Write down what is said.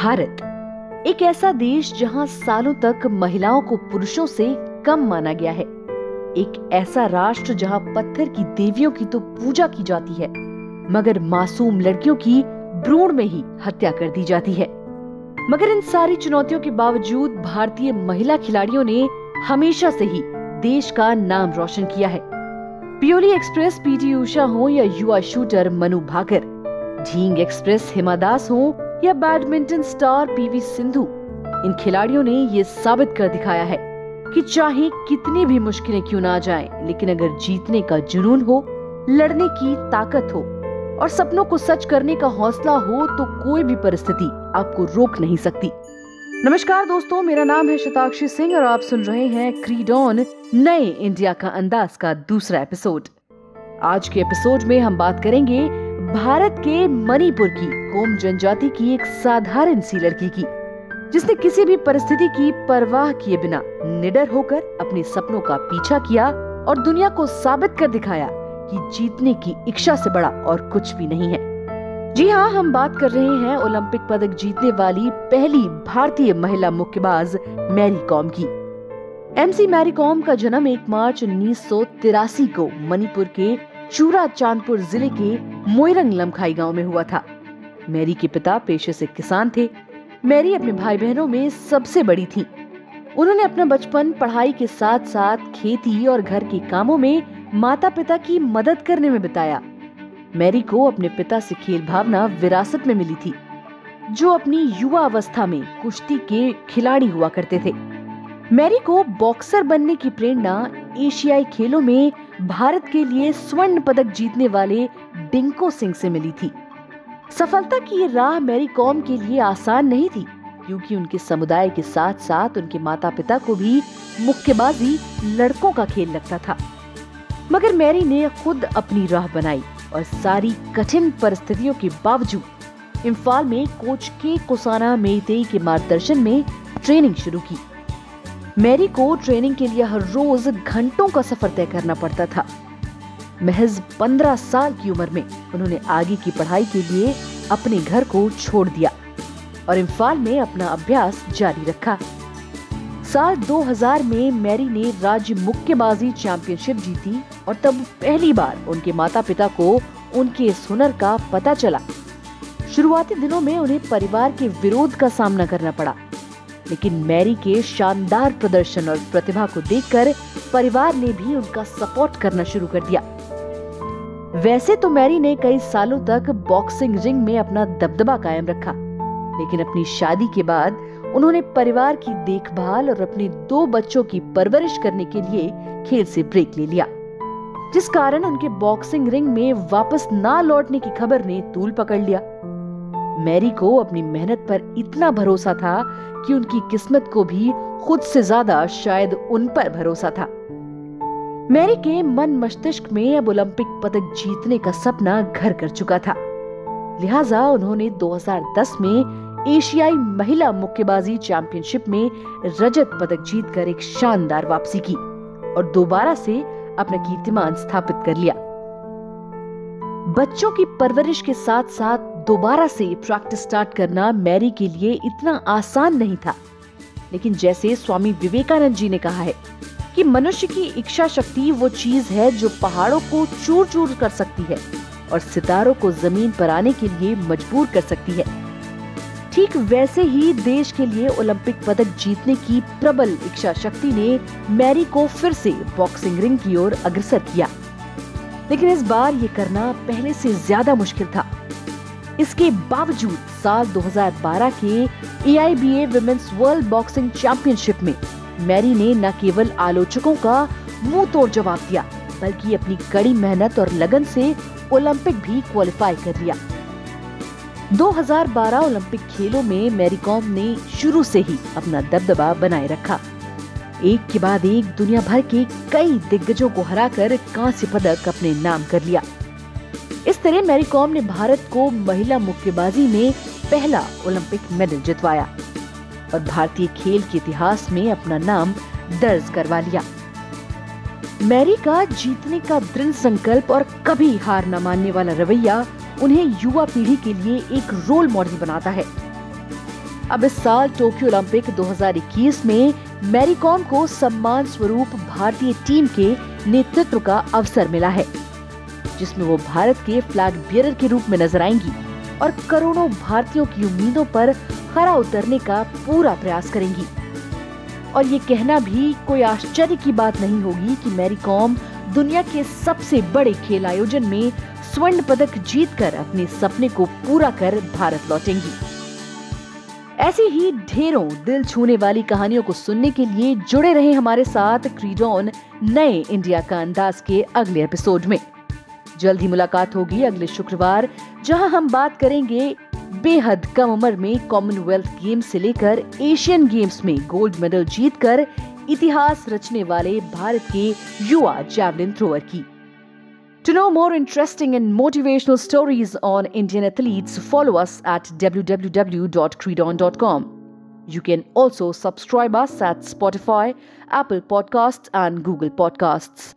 भारत एक ऐसा देश जहां सालों तक महिलाओं को पुरुषों से कम माना गया है। एक ऐसा राष्ट्र जहां पत्थर की देवियों की तो पूजा की जाती है, मगर मासूम लड़कियों की भ्रूण में ही हत्या कर दी जाती है। मगर इन सारी चुनौतियों के बावजूद भारतीय महिला खिलाड़ियों ने हमेशा से ही देश का नाम रोशन किया है। पियोली एक्सप्रेस पीटी उषा हो या युवा शूटर मनु भाकर, ढींग एक्सप्रेस हिमा दास हो या बैडमिंटन स्टार पीवी सिंधु, इन खिलाड़ियों ने ये साबित कर दिखाया है कि चाहे कितनी भी मुश्किलें क्यों ना जाएं, लेकिन अगर जीतने का जुनून हो, लड़ने की ताकत हो और सपनों को सच करने का हौसला हो तो कोई भी परिस्थिति आपको रोक नहीं सकती। नमस्कार दोस्तों, मेरा नाम है शताक्षी सिंह और आप सुन रहे हैं क्रीड ऑन नए इंडिया का अंदाज का दूसरा एपिसोड। आज के एपिसोड में हम बात करेंगे भारत के मणिपुर की कोम जनजाति की एक साधारण सी लड़की की, जिसने किसी भी परिस्थिति की परवाह किए बिना निडर होकर अपने सपनों का पीछा किया और दुनिया को साबित कर दिखाया कि जीतने की इच्छा से बड़ा और कुछ भी नहीं है। जी हाँ, हम बात कर रहे हैं ओलंपिक पदक जीतने वाली पहली भारतीय महिला मुक्केबाज मैरी कॉम की। एमसी मैरी कॉम का जन्म 1 मार्च 1983 को मणिपुर के चूरा चांदपुर जिले के मोइरंग लमखाई गांव में हुआ था। मैरी के पिता पेशे से किसान थे। मैरी अपने भाई बहनों में सबसे बड़ी थी। उन्होंने अपना बचपन पढ़ाई के साथ साथ खेती और घर के कामों में माता पिता की मदद करने में बिताया। मैरी को अपने पिता से खेल भावना विरासत में मिली थी, जो अपनी युवा अवस्था में कुश्ती के खिलाड़ी हुआ करते थे। मैरी को बॉक्सर बनने की प्रेरणा एशियाई खेलों में भारत के लिए स्वर्ण पदक जीतने वाले डिंको सिंह से मिली थी। सफलता की ये राह मैरी कॉम के लिए आसान नहीं थी, क्योंकि उनके समुदाय के साथ साथ उनके माता पिता को भी मुक्केबाजी लड़कों का खेल लगता था। मगर मैरी ने खुद अपनी राह बनाई और सारी कठिन परिस्थितियों के बावजूद इम्फाल में कोच के कोसाना मेइतेई के मार्गदर्शन में ट्रेनिंग शुरू की। मैरी को ट्रेनिंग के लिए हर रोज घंटों का सफर तय करना पड़ता था। महज 15 साल की उम्र में उन्होंने आगे की पढ़ाई के लिए अपने घर को छोड़ दिया और इम्फाल में अपना अभ्यास जारी रखा। साल 2000 में मैरी ने राज्य मुक्केबाजी चैंपियनशिप जीती और तब पहली बार उनके माता पिता को उनके इस हुनर का पता चला। शुरुआती दिनों में उन्हें परिवार के विरोध का सामना करना पड़ा, लेकिन मैरी के शानदार प्रदर्शन और प्रतिभा को देखकर परिवार ने भी उनका सपोर्ट करना शुरू कर दिया। वैसे तो मैरी ने कई सालों तक बॉक्सिंग रिंग में अपना दबदबा कायम रखा, लेकिन अपनी शादी के बाद उन्होंने परिवार की देखभाल और अपने 2 बच्चों की परवरिश करने के लिए खेल से ब्रेक ले लिया, जिस कारण उनके बॉक्सिंग रिंग में वापस ना लौटने की खबर ने तूल पकड़ लिया। मैरी को अपनी मेहनत पर इतना भरोसा था कि उनकी किस्मत को भी खुद से ज्यादा शायद उन पर भरोसा था। मैरी के मन मस्तिष्क में अब ओलंपिक पदक जीतने का सपना घर कर चुका था। लिहाजा उन्होंने 2010 में एशियाई महिला मुक्केबाजी चैंपियनशिप में रजत पदक जीतकर एक शानदार वापसी की और दोबारा से अपना कीर्तिमान स्थापित कर लिया। बच्चों की परवरिश के साथ साथ दोबारा से प्रैक्टिस स्टार्ट करना मैरी के लिए इतना आसान नहीं था, लेकिन जैसे स्वामी विवेकानंद जी ने कहा है कि मनुष्य की इच्छा शक्ति वो चीज है जो पहाड़ों को चूर चूर कर सकती है और सितारों को जमीन पर आने के लिए मजबूर कर सकती है। ठीक वैसे ही देश के लिए ओलंपिक पदक जीतने की प्रबल इच्छा शक्ति ने मैरी को फिर से बॉक्सिंग रिंग की ओर अग्रसर किया, लेकिन इस बार ये करना पहले से ज्यादा मुश्किल था। इसके बावजूद साल 2012 के AIBA women's world boxing championship में मैरी ने न केवल आलोचकों का मुंह तोड़ जवाब दिया, बल्कि अपनी कड़ी मेहनत और लगन से ओलंपिक भी क्वालिफाई कर लिया। 2012 ओलंपिक खेलों में मैरी कॉम ने शुरू से ही अपना दबदबा बनाए रखा। एक के बाद एक दुनिया भर के कई दिग्गजों को हराकर कांस्य पदक अपने नाम कर लिया। इस तरह मैरी कॉम ने भारत को महिला मुक्केबाजी में पहला ओलंपिक मेडल जितवाया और भारतीय खेल के इतिहास में अपना नाम दर्ज करवा लिया। मैरी का जीतने का दृढ़ संकल्प और कभी हार न मानने वाला रवैया उन्हें युवा पीढ़ी के लिए एक रोल मॉडल बनाता है। अब इस साल टोक्यो ओलंपिक 2021 में मैरी कॉम को सम्मान स्वरूप भारतीय टीम के नेतृत्व का अवसर मिला है, जिसमें वो भारत के फ्लैग बियरर के रूप में नजर आएंगी और करोड़ों भारतीयों की उम्मीदों पर खरा उतरने का पूरा प्रयास करेंगी। और ये कहना भी कोई आश्चर्य की बात नहीं होगी कि मैरी कॉम दुनिया के सबसे बड़े खेल आयोजन में स्वर्ण पदक जीतकर अपने सपने को पूरा कर भारत लौटेंगी। ऐसी ही ढेरों दिल छूने वाली कहानियों को सुनने के लिए जुड़े रहे हमारे साथ क्रीड ऑन नए इंडिया का अंदाज के अगले एपिसोड में। जल्द ही मुलाकात होगी अगले शुक्रवार, जहां हम बात करेंगे बेहद कम उम्र में कॉमनवेल्थ गेम्स से लेकर एशियन गेम्स में गोल्ड मेडल जीतकर इतिहास रचने वाले भारत के युवा जैवलिन थ्रोअर की। To know more interesting and motivational stories on Indian athletes, follow us at www.creedon.com. You can also subscribe us at Spotify, Apple Podcasts and Google Podcasts.